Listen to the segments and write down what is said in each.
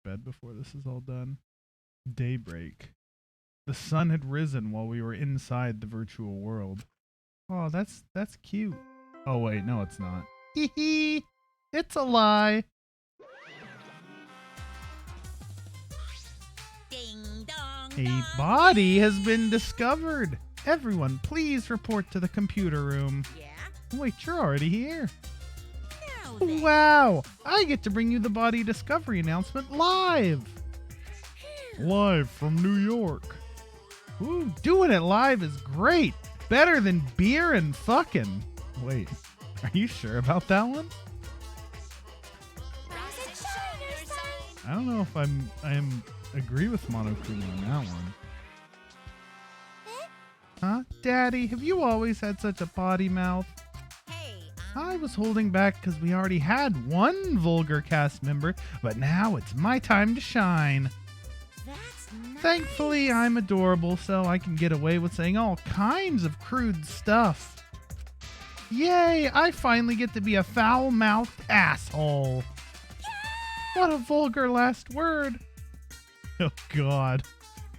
bed before this is all done. Daybreak. The sun had risen while we were inside the virtual world. Oh, that's cute. Oh wait, no it's not. Hee hee. It's a lie. Ding dong. A dong, body ding. has been discovered. Everyone, please report to the computer room. Yeah. Wait, you're already here. Now then. Wow! I get to bring you the body discovery announcement live! Live from New York. Ooh, doing it live is great! Better than beer and fucking. Wait, are you sure about that one? Rise and shine your sign. I don't know if I am agree with Monokuma on that one. Huh? Daddy, have you always had such a potty mouth? Hey, I was holding back because we already had one vulgar cast member, but now it's my time to shine. that's nice. Thankfully, I'm adorable, so I can get away with saying all kinds of crude stuff. Yay, I finally get to be a foul-mouthed asshole. What a vulgar last word. Oh, God.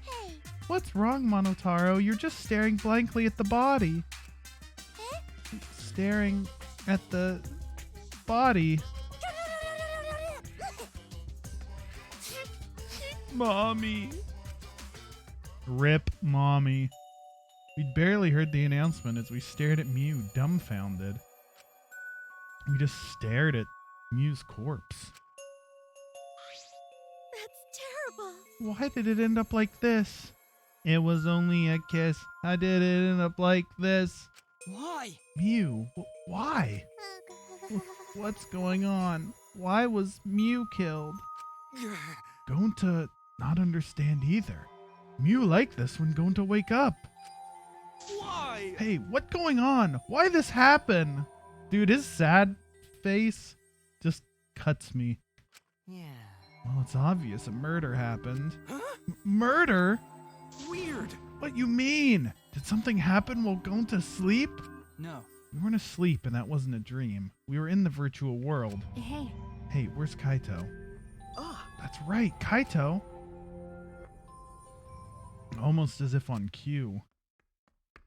Hey, What's wrong, Monotaro? You're just staring blankly at the body. Staring at the body. Mommy. Rip Mommy. We barely heard the announcement as we stared at Mew, dumbfounded. We just stared at Mew's corpse. that's terrible. Why did it end up like this? It was only a kiss. How did it end up like this? Why? Mew, why? What's going on? Why was Mew killed? Gonta not understand either. Mew like this when Gonta wake up. Why? Hey, what going on? Why this happen? Dude, his sad face just cuts me. Yeah. Well, it's obvious a murder happened. Huh? Murder? Weird. What you mean? Did something happen while Gonta sleep? No. We weren't asleep and that wasn't a dream. We were in the virtual world. Hey. Hey, where's Kaito? Ah. That's right, Kaito. Almost as if on cue.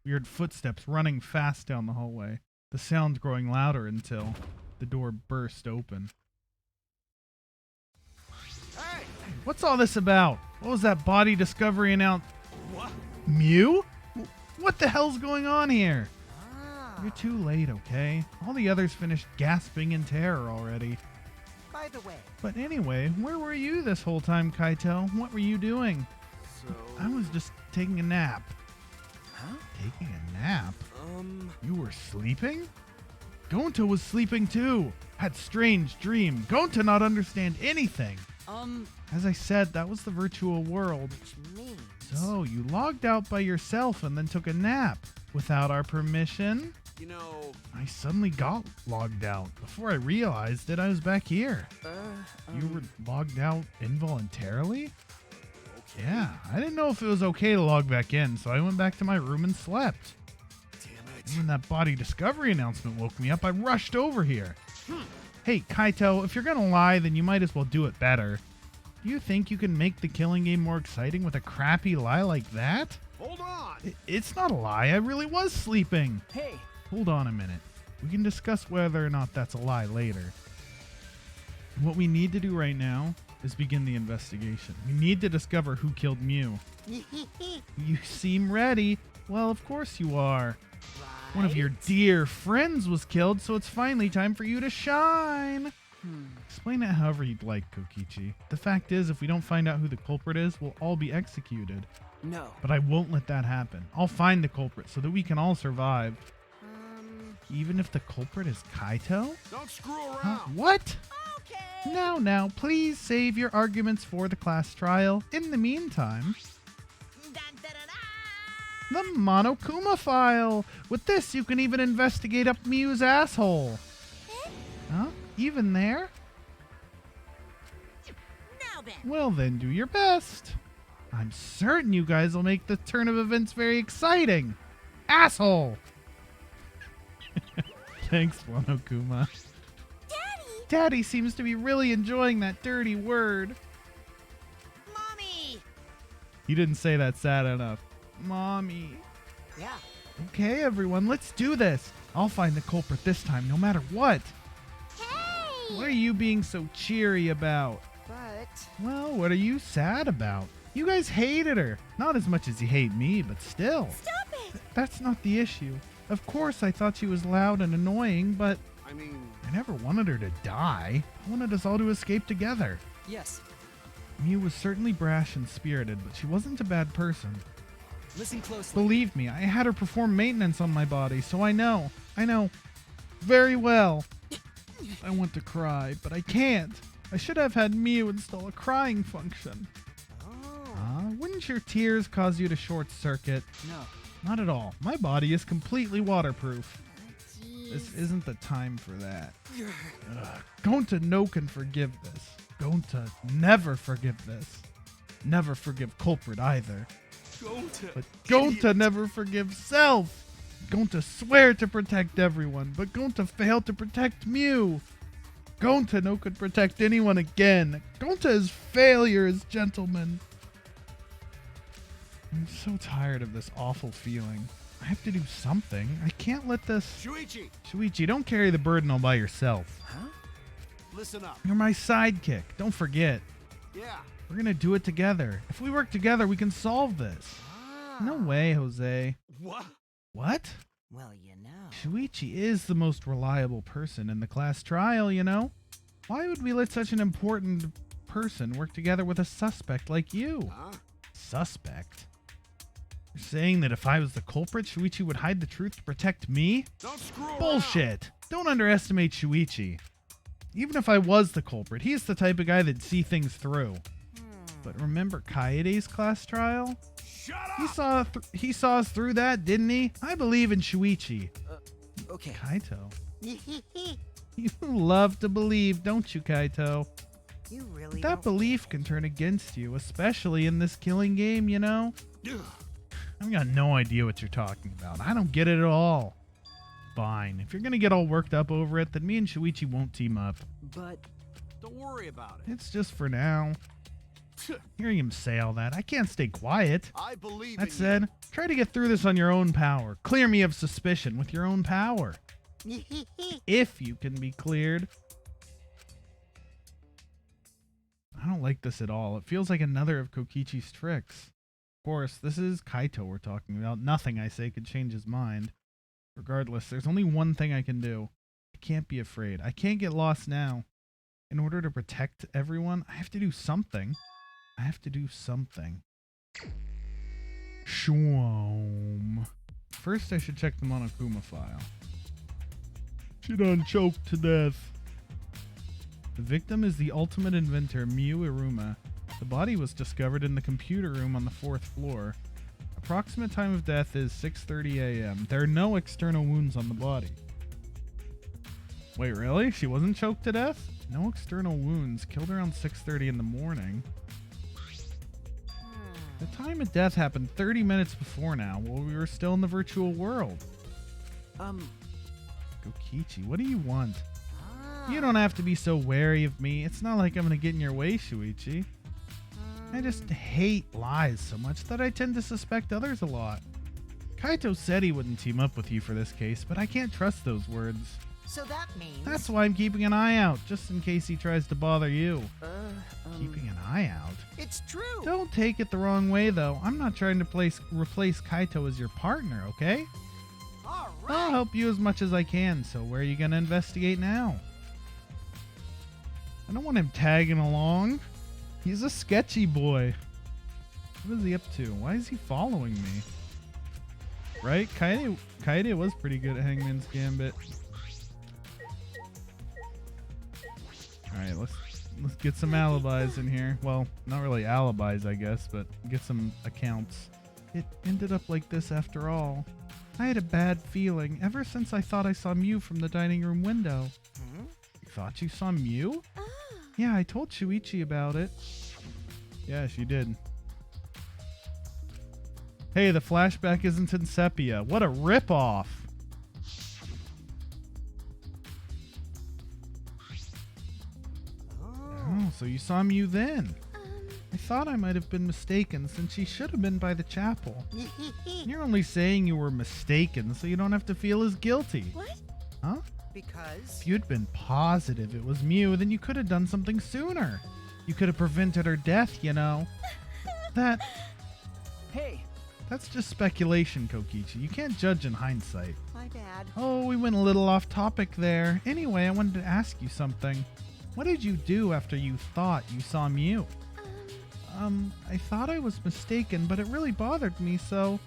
We heard footsteps running fast down the hallway, the sound growing louder until the door burst open. Hey. What's all this about? What was that body discovery announcement? What? Mew? What the hell's going on here? Ah. You're too late, okay? All the others finished gasping in terror already. By the way. But anyway, where were you this whole time, Kaito? What were you doing? So. I was just taking a nap. Huh? Taking a nap? You were sleeping? Gonta was sleeping too. Had strange dream. Gonta not understand anything. As I said, that was the virtual world. Which means. So you logged out by yourself and then took a nap without our permission? You know. I suddenly got logged out. Before I realized it, I was back here. You were logged out involuntarily? Okay. Yeah, I didn't know if it was okay to log back in, so I went back to my room and slept. Damn it. And when that body discovery announcement woke me up, I rushed over here. Hey, Kaito, if you're gonna lie, then you might as well do it better. Do you think you can make the killing game more exciting with a crappy lie like that? Hold on. It's not a lie, I really was sleeping. Hey. Hold on a minute. We can discuss whether or not that's a lie later. What we need to do right now is begin the investigation. We need to discover who killed Mew. You seem ready. Well, of course you are. One of your dear friends was killed, so it's finally time for you to shine. Explain it however you'd like, Kokichi. The fact is, if we don't find out who the culprit is, we'll all be executed. No. But I won't let that happen. I'll find the culprit so that we can all survive. Even if the culprit is Kaito? Don't screw around. Huh? What? Okay. Now, please save your arguments for the class trial. In the meantime, Dun, dun, dun, the Monokuma file. With this, you can even investigate up Mew's asshole. Huh? Even there? Now then. Well then, do your best. I'm certain you guys will make the turn of events very exciting. Asshole! Thanks, Monokuma. Daddy. Daddy seems to be really enjoying that dirty word. You didn't say that sad enough. Mommy. Yeah. Okay, everyone, let's do this. I'll find the culprit this time, no matter what. Hey! What are you being so cheery about? But Well, what are you sad about? You guys hated her. Not as much as you hate me, but still. stop it! That's not the issue. Of course, I thought she was loud and annoying, but I mean, I never wanted her to die. I wanted us all to escape together. Yes. Mew was certainly brash and spirited, but she wasn't a bad person. Listen closely. Believe me, I had her perform maintenance on my body, so I know very well. I want to cry, but I can't. I should have had Mew install a crying function. Wouldn't your tears cause you to short circuit? No. Not at all. My body is completely waterproof. Jeez. This isn't the time for that. Gonta no can forgive this. Gonta never forgive this. Never forgive culprit either. But Gonta never forgives self. Gonta swear to protect everyone, but Gonta failed to protect Mew. Gonta no could protect anyone again. Gonta is failure as gentleman. I'm so tired of this awful feeling. I have to do something. I can't let this... Shuichi, Shuichi, don't carry the burden all by yourself. Huh? listen up. You're my sidekick. Don't forget. Yeah. We're gonna do it together. If we work together, we can solve this. No way, Jose. What? What? Well, you know. Shuichi is the most reliable person in the class trial, you know? Why would we let such an important person work together with a suspect like you? Huh? Suspect? You're saying that if I was the culprit, Shuichi would hide the truth to protect me? Don't screw around. Bullshit! Don't underestimate Shuichi. Even if I was the culprit, he's the type of guy that'd see things through. But remember Kaede's class trial? Shut up. He saw us through that, didn't he? I believe in Shuichi. Okay. Kaito. You love to believe, don't you, Kaito? You really That don't. belief can turn against you, especially in this killing game, you know? Ugh. I've got no idea what you're talking about. I don't get it at all. Fine. If you're gonna get all worked up over it, then me and Shuichi won't team up. But Don't worry about it. It's just for now. Hearing him say all that, I can't stay quiet. I believe That in said, try to get through this on your own power. Clear me of suspicion with your own power. If you can be cleared. I don't like this at all. It feels like another of Kokichi's tricks. Of course, this is Kaito we're talking about. Nothing I say could change his mind. Regardless, there's only one thing I can do. I can't be afraid. I can't get lost now. In order to protect everyone, I have to do something. I have to do something. Shwoom. First, I should check the Monokuma file. She done choked to death. The victim is the ultimate inventor, Miu Iruma. The body was discovered in the computer room on the 4th floor. Approximate time of death is 6:30 a.m. There are no external wounds on the body. Wait, really? She wasn't choked to death? No external wounds. Killed around 6:30 in the morning. The time of death happened 30 minutes before now, while we were still in the virtual world. Kokichi, what do you want? You don't have to be so wary of me. It's not like I'm gonna get in your way, Shuichi. I just hate lies so much that I tend to suspect others a lot. Kaito said he wouldn't team up with you for this case, but I can't trust those words. So that means. That's why I'm keeping an eye out, just in case he tries to bother you. Keeping an eye out? It's true. Don't take it the wrong way, though. I'm not trying to replace Kaito as your partner, okay? All I'll right. help you as much as I can, so where are you going to investigate now? I don't want him tagging along. He's a sketchy boy. What is he up to? Why is he following me? Right? Kaede was pretty good at Hangman's Gambit. Alright, let's get some alibis in here. Well, not really alibis, I guess, but get some accounts. It ended up like this after all. I had a bad feeling ever since I thought I saw Mew from the dining room window. You thought you saw Mew? Yeah, I told Shuichi about it. Yeah, she did. Hey, the flashback isn't in sepia. What a ripoff! Oh, so you saw Mew then? I thought I might have been mistaken since she should have been by the chapel. You're only saying you were mistaken so you don't have to feel as guilty. What? Huh? Because... If you'd been positive it was Mew, then you could have done something sooner. You could have prevented her death, you know. Hey, That's just speculation, Kokichi. You can't judge in hindsight. My bad. Oh, we went a little off topic there. Anyway, I wanted to ask you something. What did you do after you thought you saw Mew? I thought I was mistaken, but it really bothered me, so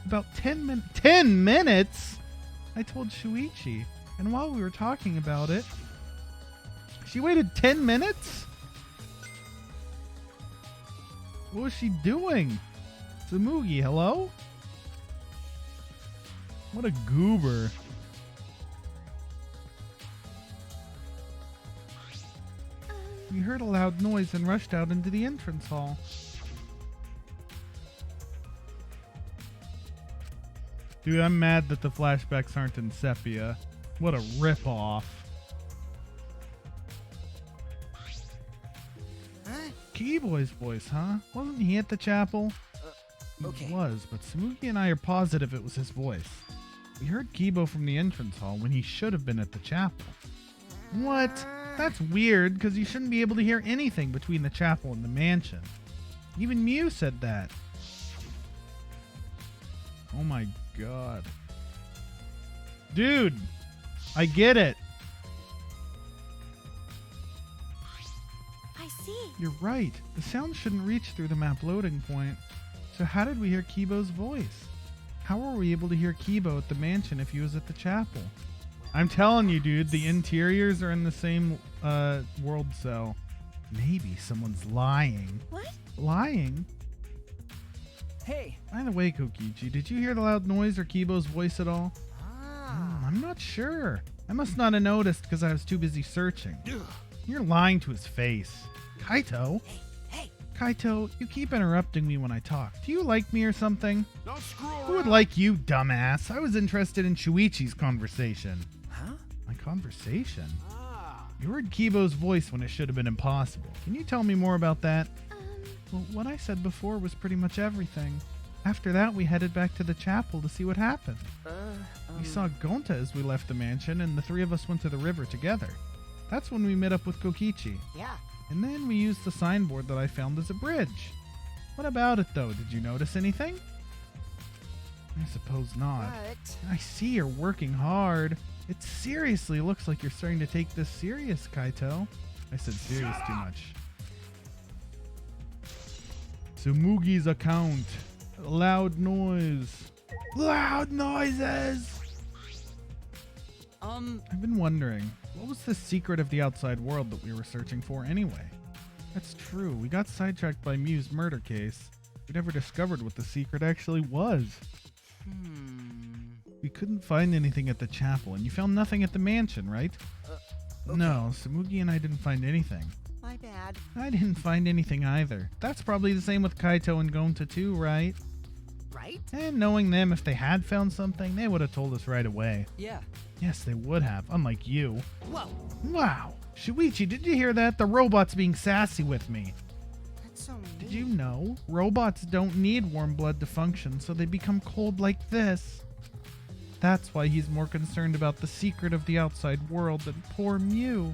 about 10 minutes? I told Shuichi, and while we were talking about it, she waited 10 minutes? What was she doing? Tsumugi, hello? What a goober. We heard a loud noise and rushed out into the entrance hall. Dude, I'm mad that the flashbacks aren't in sepia. What a ripoff. Huh? Keyboy's voice, huh? Wasn't he at the chapel? okay. He was, but Tsumugi and I are positive it was his voice. We heard Kibo from the entrance hall when he should have been at the chapel. What? That's weird, because you shouldn't be able to hear anything between the chapel and the mansion. Even Mew said that. Oh my god. Dude! I get it! I see. You're right. The sound shouldn't reach through the map loading point. So how did we hear Kibo's voice? How were we able to hear Kibo at the mansion if he was at the chapel? I'm telling you, dude, the interiors are in the same world cell. Maybe someone's lying. What? Lying? Hey, By the way, Kokichi, did you hear the loud noise or Kibo's voice at all? I'm not sure. I must not have noticed because I was too busy searching. You're lying to his face. Kaito? Hey. Kaito, you keep interrupting me when I talk. Do you like me or something? Don't screw Who would around. like you, dumbass? I was interested in Shuichi's conversation. huh? My conversation? Ah. You heard Kibo's voice when it should have been impossible. Can you tell me more about that? Well, what I said before was pretty much everything. After that, we headed back to the chapel to see what happened. We saw Gonta as we left the mansion, and the three of us went to the river together. That's when we met up with Kokichi. Yeah. And then we used the signboard that I found as a bridge. What about it, though? Did you notice anything? I suppose not. But... I see you're working hard. It seriously looks like you're starting to take this serious, Kaito. I said serious too much. Tsumugi's account. Loud noise. Loud noises! I've been wondering, what was the secret of the outside world that we were searching for anyway? That's true, we got sidetracked by Mew's murder case. We never discovered what the secret actually was. We couldn't find anything at the chapel, and you found nothing at the mansion, right? Okay. No, Tsumugi and I didn't find anything. My bad. I didn't find anything either. That's probably the same with Kaito and Gonta too, right? Right? And knowing them, if they had found something, they would have told us right away. Yeah. Yes, they would have, unlike you. Whoa. Wow. Shuichi, did you hear that? The robot's being sassy with me. That's so mean. Did you know? Robots don't need warm blood to function, so they become cold like this. That's why he's more concerned about the secret of the outside world than poor Mew.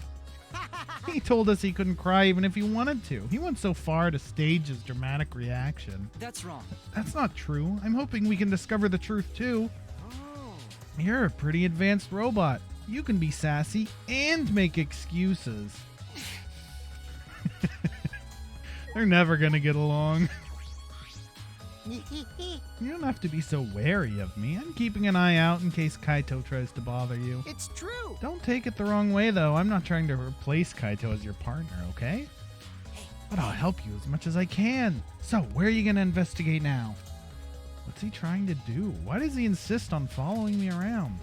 He told us he couldn't cry even if he wanted to. He went so far to stage his dramatic reaction. That's wrong. That's not true. I'm hoping we can discover the truth too. Oh. You're a pretty advanced robot. You can be sassy and make excuses. They're never gonna get along. You don't have to be so wary of me. I'm keeping an eye out in case Kaito tries to bother you. It's true. Don't take it the wrong way, though. I'm not trying to replace Kaito as your partner, okay? But I'll help you as much as I can. So, where are you going to investigate now? What's he trying to do? Why does he insist on following me around?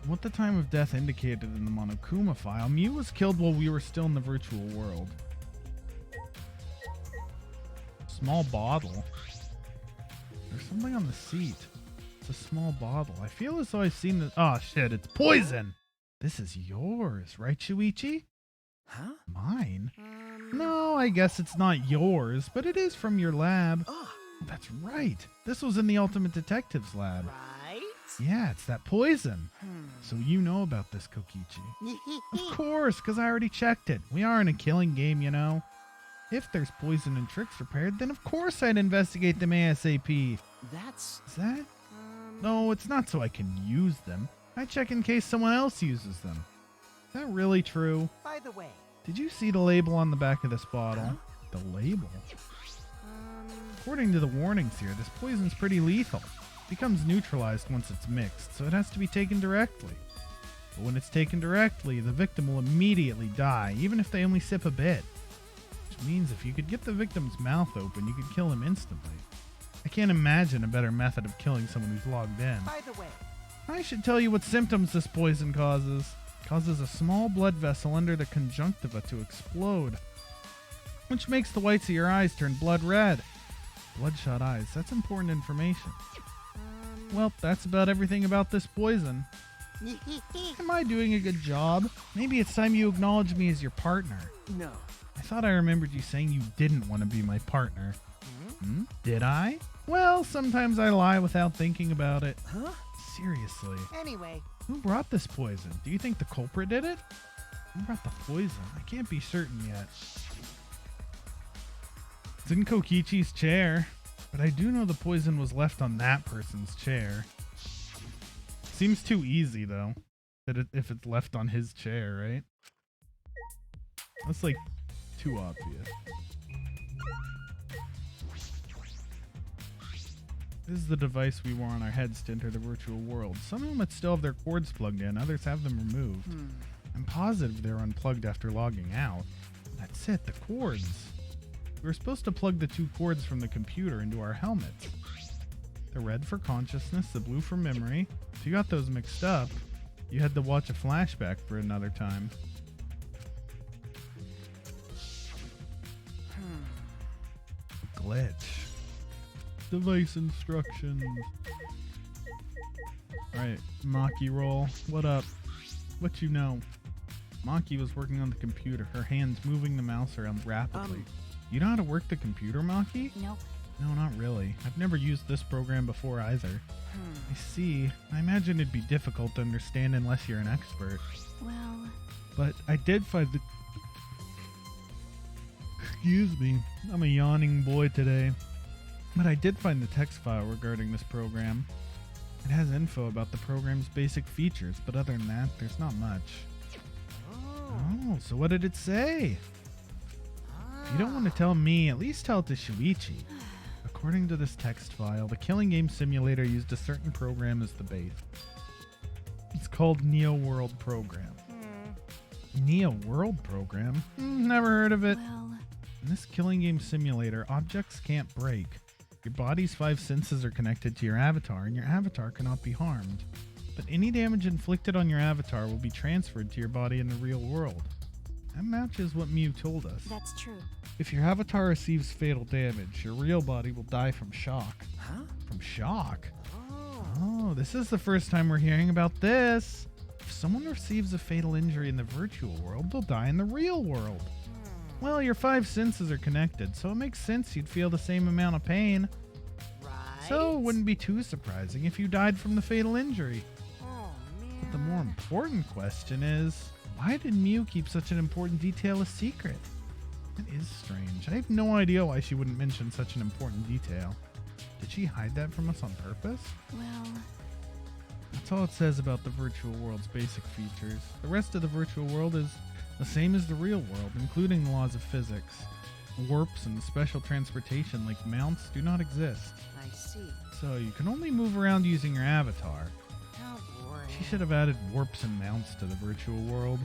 From what the time of death indicated in the Monokuma file, Mew was killed while we were still in the virtual world. Small bottle. There's something on the seat. It's a small bottle. I feel as though I've seen this. Oh shit, it's poison! This is yours, right, Shuichi? Huh? Mine? I guess it's not yours, but it is from your lab. Ah, That's right. This was in the Ultimate Detective's lab. Right? Yeah, it's that poison. So you know about this, Kokichi. Of course, because I already checked it. We are in a killing game, you know. If there's poison and tricks prepared, then of course I'd investigate them ASAP. that's... Is that? No, it's not so I can use them. I check in case someone else uses them. Is that really true? By the way, Did you see the label on the back of this bottle? The label? According to the warnings here, this poison's pretty lethal. It becomes neutralized once it's mixed, so it has to be taken directly. But when it's taken directly, the victim will immediately die, even if they only sip a bit. Which means if you could get the victim's mouth open, you could kill him instantly. I can't imagine a better method of killing someone who's logged in. by the way, I should tell you what symptoms this poison causes. It causes a small blood vessel under the conjunctiva to explode, which makes the whites of your eyes turn blood red. Bloodshot eyes, that's important information. Well, that's about everything about this poison. Am I doing a good job? Maybe it's time you acknowledge me as your partner. No. I thought I remembered you saying you didn't want to be my partner. Did I? Well, sometimes I lie without thinking about it. Huh? Seriously. anyway, Who brought this poison? Do you think the culprit did it? Who brought the poison? I can't be certain yet. It's in Kokichi's chair, but I do know the poison was left on that person's chair. Seems too easy, though, that if it's left on his chair, right? That's like too obvious. This is the device we wore on our heads to enter the virtual world. Some of them still have their cords plugged in, others have them removed. I'm positive they're unplugged after logging out. That's it, the cords. We were supposed to plug the two cords from the computer into our helmets. The red for consciousness, the blue for memory. If you got those mixed up, you had to watch a flashback for another time. Glitch. Device instructions. Alright, Maki roll. What up? What you know? Maki was working on the computer, her hands moving the mouse around rapidly. You know how to work the computer, Maki? Nope. No, not really. I've never used this program before either. I see. I imagine it'd be difficult to understand unless you're an expert. Well, But I did find the... Excuse me. I'm a yawning boy today. But I did find the text file regarding this program. It has info about the program's basic features, but other than that, there's not much. Oh, so what did it say? If you don't want to tell me, at least tell it to Shuichi. According to this text file, the killing game simulator used a certain program as the base. It's called Neo World Program. Neo World Program? Never heard of it. well, In this killing game simulator, objects can't break. Your body's 5 senses are connected to your avatar, and your avatar cannot be harmed. But any damage inflicted on your avatar will be transferred to your body in the real world. That matches what Mew told us. that's true. If your avatar receives fatal damage, your real body will die from shock. Huh? From shock? Oh, this is the first time we're hearing about this. If someone receives a fatal injury in the virtual world, they'll die in the real world. Well, your 5 senses are connected, so it makes sense you'd feel the same amount of pain. right? So it wouldn't be too surprising if you died from the fatal injury. Oh, man. But the more important question is, why did Mew keep such an important detail a secret? That is strange. I have no idea why she wouldn't mention such an important detail. Did she hide that from us on purpose? Well, That's all it says about the virtual world's basic features. The rest of the virtual world is the same as the real world, including the laws of physics. Warps and special transportation like mounts do not exist. I see. So you can only move around using your avatar. How boring. She should have added warps and mounts to the virtual world.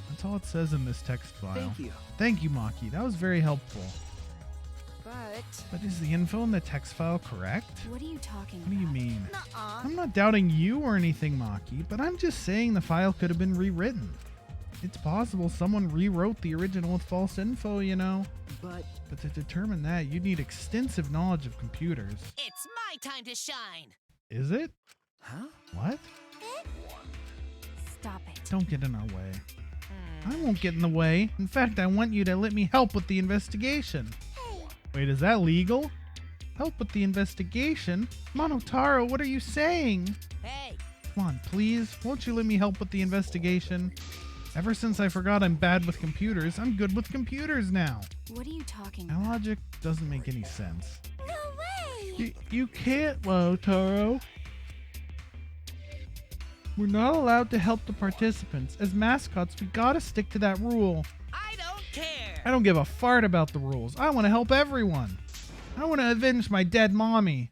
That's all it says in this text file. Thank you. Thank you, Maki. That was very helpful. But, But is the info in the text file correct? what are you talking What do you about? mean? nuh-uh. I'm not doubting you or anything, Maki, but I'm just saying the file could have been rewritten. It's possible someone rewrote the original with false info, you know. But But to determine that, you'd need extensive knowledge of computers. It's my time to shine. Is it? huh? What? Stop it. Don't get in our way. I won't get in the way. In fact, I want you to let me help with the investigation. Wait, is that legal? Help with the investigation? Monotaro, what are you saying? Hey, Come on, please. Won't you let me help with the investigation? Ever since I forgot I'm bad with computers, I'm good with computers now. What are you talking My about? logic doesn't make any sense. No way! You can't, Monotaro. We're not allowed to help the participants. As mascots, we gotta stick to that rule. I don't care. I don't give a fart about the rules. I want to help everyone. I want to avenge my dead mommy.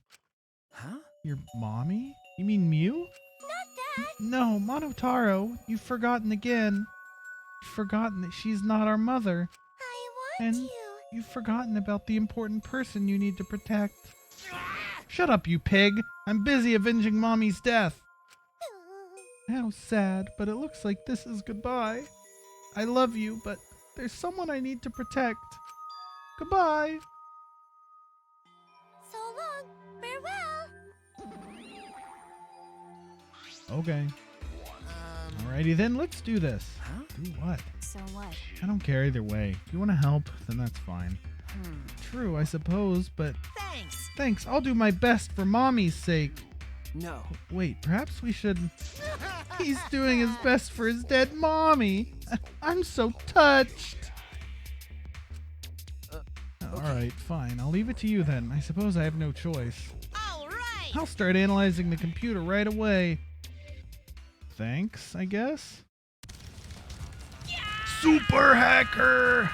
Huh? Your mommy? You mean Mew? Not that! No, Monotaro, you've forgotten again. You've forgotten that she's not our mother. I want And you! you've forgotten about the important person you need to protect. Shut up, you pig. I'm busy avenging Mommy's death. How sad, but it looks like this is goodbye. I love you, but there's someone I need to protect. Goodbye. So long! Farewell! Okay. Alrighty then, let's do this. Huh? Do what? So what? I don't care either way. If you want to help, then that's fine. True, I suppose, but Thanks. thanks. I'll do my best for Mommy's sake. No. Wait, perhaps we should... He's doing his best for his dead mommy. I'm so touched. Alright, fine. I'll leave it to you then. I suppose I have no choice. All right. I'll start analyzing the computer right away. Thanks, I guess? Super hacker!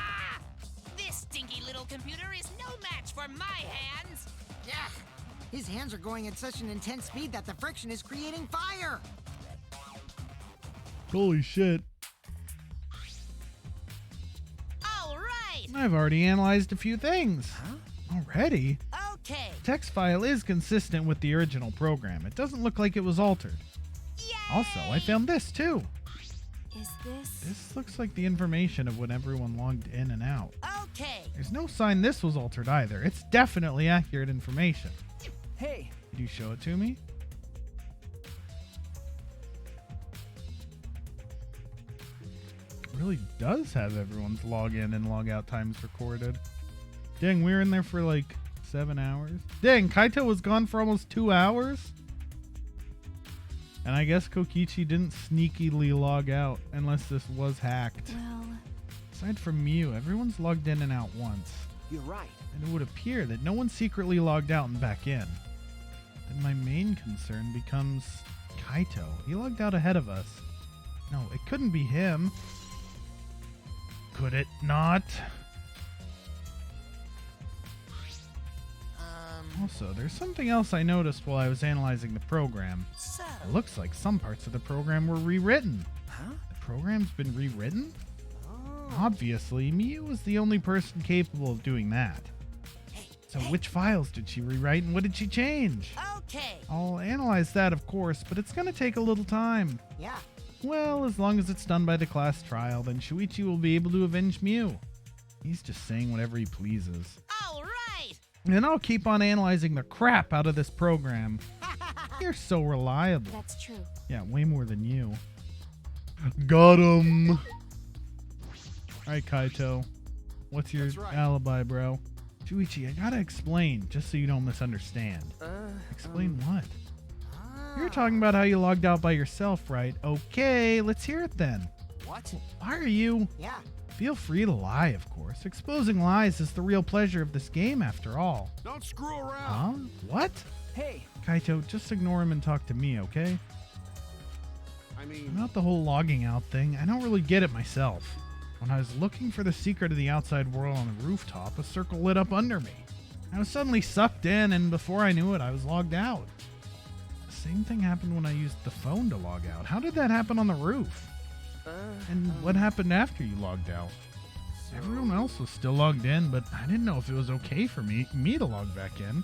This stinky little computer is no match for my hands. Yeah. His hands are going at such an intense speed that the friction is creating fire. Holy shit. All right. I've already analyzed a few things. Huh? Already? Okay. Text file is consistent with the original program. It doesn't look like it was altered. Yay. Also, I found this too. Is this... This looks like the information of when everyone logged in and out. Okay. There's no sign this was altered either. It's definitely accurate information. Hey, Could you show it to me? It really does have everyone's login and log out times recorded. Dang, we were in there for like 7 hours. Dang, Kaito was gone for almost 2 hours? And I guess Kokichi didn't sneakily log out unless this was hacked. Well... Aside from Mew, everyone's logged in and out once. you're right. And it would appear that no one secretly logged out and back in. Then my main concern becomes Kaito. He logged out ahead of us. No, it couldn't be him. Could it not? Also, there's something else I noticed while I was analyzing the program. So, It looks like some parts of the program were rewritten. Huh? The program's been rewritten? Oh. Obviously, Miyu was the only person capable of doing that. So which files did she rewrite and what did she change? okay. I'll analyze that, of course, but it's going to take a little time. Yeah. Well, as long as it's done by the class trial, then Shuichi will be able to avenge Mew. He's just saying whatever he pleases. All right. And I'll keep on analyzing the crap out of this program. You're so reliable. That's true. Yeah, way more than you. Got him. Alright, Kaito. What's your That's right. alibi, bro? Shuichi, I gotta explain, just so you don't misunderstand. Explain what? You're talking about how you logged out by yourself, right? Okay, let's hear it then. What? Why are you... Yeah. Feel free to lie, of course. Exposing lies is the real pleasure of this game, after all. Don't screw around. Huh? What? Hey, Kaito, just ignore him and talk to me, okay? I mean, About the whole logging out thing, I don't really get it myself. When I was looking for the secret of the outside world on the rooftop, a circle lit up under me. I was suddenly sucked in, and before I knew it, I was logged out. The same thing happened when I used the phone to log out. How did that happen on the roof? And what happened after you logged out? Everyone else was still logged in, but I didn't know if it was okay for me to log back in.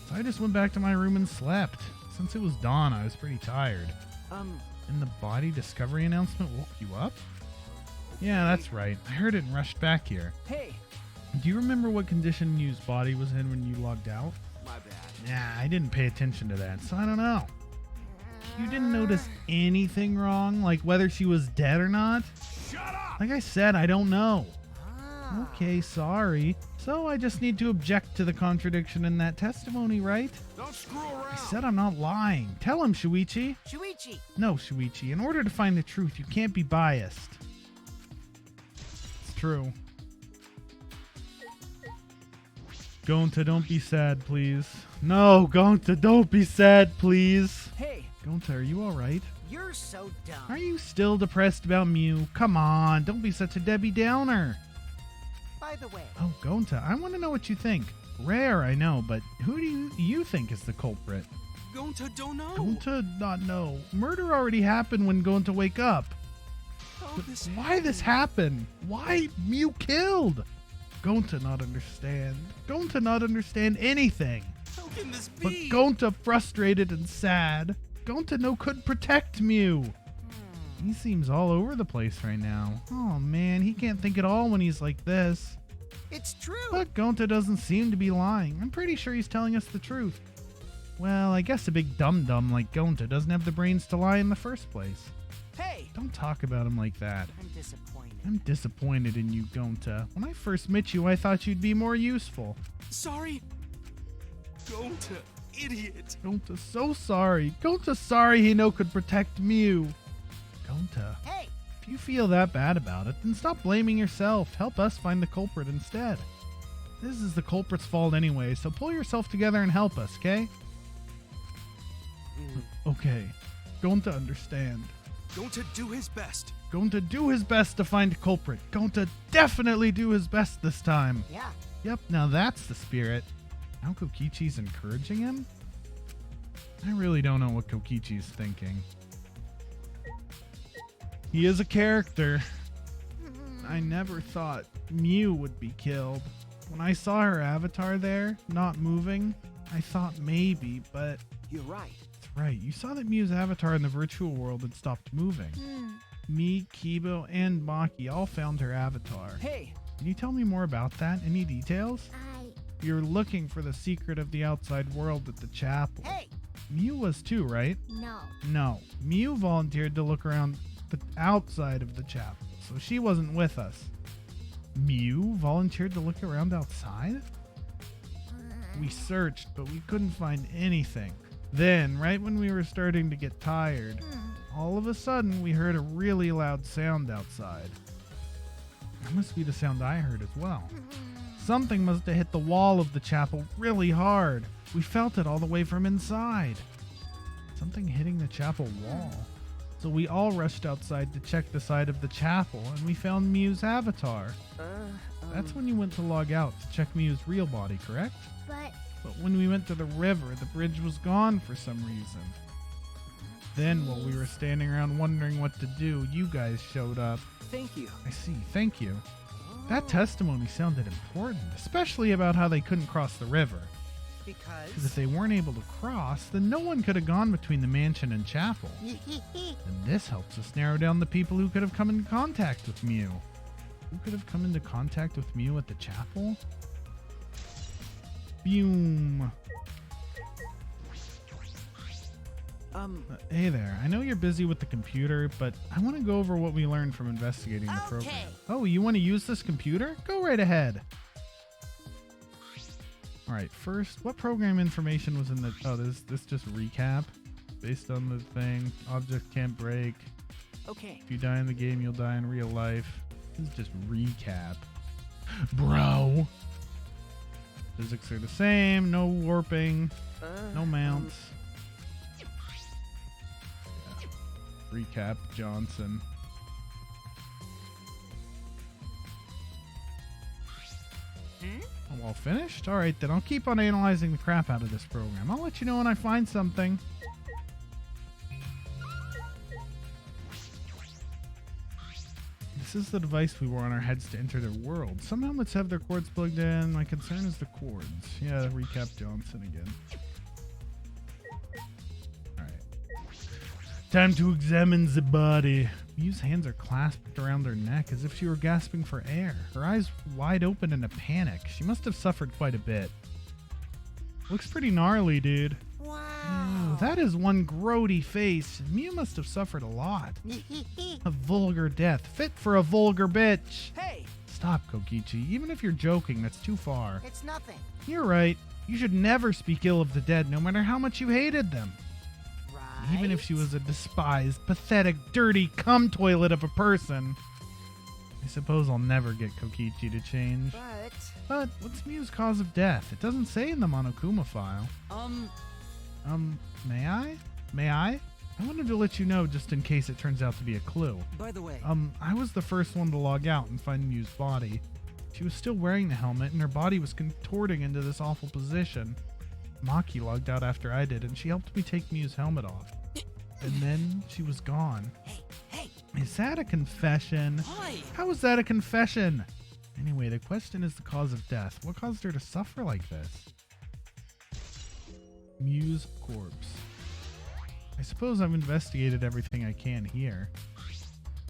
So I just went back to my room and slept. Since it was dawn, I was pretty tired. And the body discovery announcement woke you up? Yeah, that's right. I heard it and rushed back here. hey, Do you remember what condition Mew's body was in when you logged out? my bad. Nah, I didn't pay attention to that, so I don't know. You didn't notice anything wrong, like whether she was dead or not? Shut up! Like I said, I don't know. Ah. Okay, sorry. So I just need to object to the contradiction in that testimony, right? Don't screw around. I said I'm not lying. Tell him, Shuichi. Shuichi. No, Shuichi. In order to find the truth, you can't be biased. It's true. Gonta, don't be sad, please. No, Gonta, don't be sad, please. Hey, Gonta, are you alright? You're so dumb. Are you still depressed about Mew? Come on, don't be such a Debbie Downer. By the way, Oh, Gonta, I want to know what you think. Rare, I know, but who do you think is the culprit? Gonta don't know. Gonta not know. Murder already happened when Gonta wake up. How this Why this happened? Why Mew killed? Gonta not understand. Gonta not understand anything. How can this But be? Gonta frustrated and sad. Gonta no could protect Mew. He seems all over the place right now. Oh man, he can't think at all when he's like this. it's true. But Gonta doesn't seem to be lying. I'm pretty sure he's telling us the truth. Well, I guess a big dum-dum like Gonta doesn't have the brains to lie in the first place. hey, Don't talk about him like that. I'm disappointed. I'm disappointed in you, Gonta. When I first met you, I thought you'd be more useful. Sorry. Gonta, idiot. Gonta's so sorry. Gonta's sorry he no could protect Mew. Gonta, Hey, if you feel that bad about it, then stop blaming yourself. Help us find the culprit instead. This is the culprit's fault anyway, so pull yourself together and help us, okay? Okay. Gonta understand. Gonta do his best. Gonta do his best to find culprit. Gonta definitely do his best this time. yeah. Yep, now that's the spirit. Now Kokichi's encouraging him? I really don't know what Kokichi's thinking. He is a character. I never thought Mew would be killed. When I saw her avatar there, not moving, I thought maybe, but you're right. that's right. You saw that Mew's avatar in the virtual world had stopped moving. Me, Kibo, and Maki all found her avatar. Hey, Can you tell me more about that? Any details? You're looking for the secret of the outside world at the chapel. Hey, Mew was too, right? No. No. Mew volunteered to look around the outside of the chapel, so she wasn't with us. Mew volunteered to look around outside? We searched, but we couldn't find anything. Then, right when we were starting to get tired, all of a sudden we heard a really loud sound outside. That must be the sound I heard as well. Something must have hit the wall of the chapel really hard. We felt it all the way from inside. Something hitting the chapel wall. So we all rushed outside to check the side of the chapel, and we found Mew's avatar. That's when you went to log out to check Mew's real body, correct? But But when we went to the river, the bridge was gone for some reason. Then, while we were standing around wondering what to do, you guys showed up. thank you. I see, thank you. That testimony sounded important, especially about how they couldn't cross the river. Because if because. they weren't able to cross, then no one could have gone between the mansion and chapel. And this helps us narrow down the people who could have come in contact with Mew. Who could have come into contact with Mew at the chapel? Boom. Hey there, I know you're busy with the computer, but I want to go over what we learned from investigating the program. Okay. Oh, you want to use this computer? Go right ahead. All right, first, what program information was in the... Oh, this just recap based on the thing. Object can't break. Okay. If you die in the game, you'll die in real life. This is just recap. Bro. Physics are the same. No warping. No mounts. Recap Johnson. Oh, all finished? Alright, then I'll keep on analyzing the crap out of this program. I'll let you know when I find something. This is the device we wore on our heads to enter their world. Some helmets have their cords plugged in. My concern is the cords. Yeah, recap Johnson again. Time to examine the body. Mew's hands are clasped around her neck as if she were gasping for air. Her eyes wide open in a panic. She must have suffered quite a bit. Looks pretty gnarly, dude. Wow. Ew, that is one grody face. Mew must have suffered a lot. A vulgar death, fit for a vulgar bitch. Hey! Stop, Kokichi. Even if you're joking, that's too far. It's nothing. You're right. You should never speak ill of the dead, no matter how much you hated them. Right. Even if she was a despised, pathetic, dirty cum toilet of a person. I suppose I'll never get Kokichi to change. But what's Mew's cause of death? It doesn't say in the Monokuma file. May I? May I? I wanted to let you know just in case it turns out to be a clue. By the way, I was the first one to log out and find Mew's body. She was still wearing the helmet and her body was contorting into this awful position. Maki logged out after I did and she helped me take Mew's helmet off. And then she was gone. Hey! Is that a confession? Hi! How is that a confession? Anyway, the question is the cause of death. What caused her to suffer like this? Mew's corpse. I suppose I've investigated everything I can here.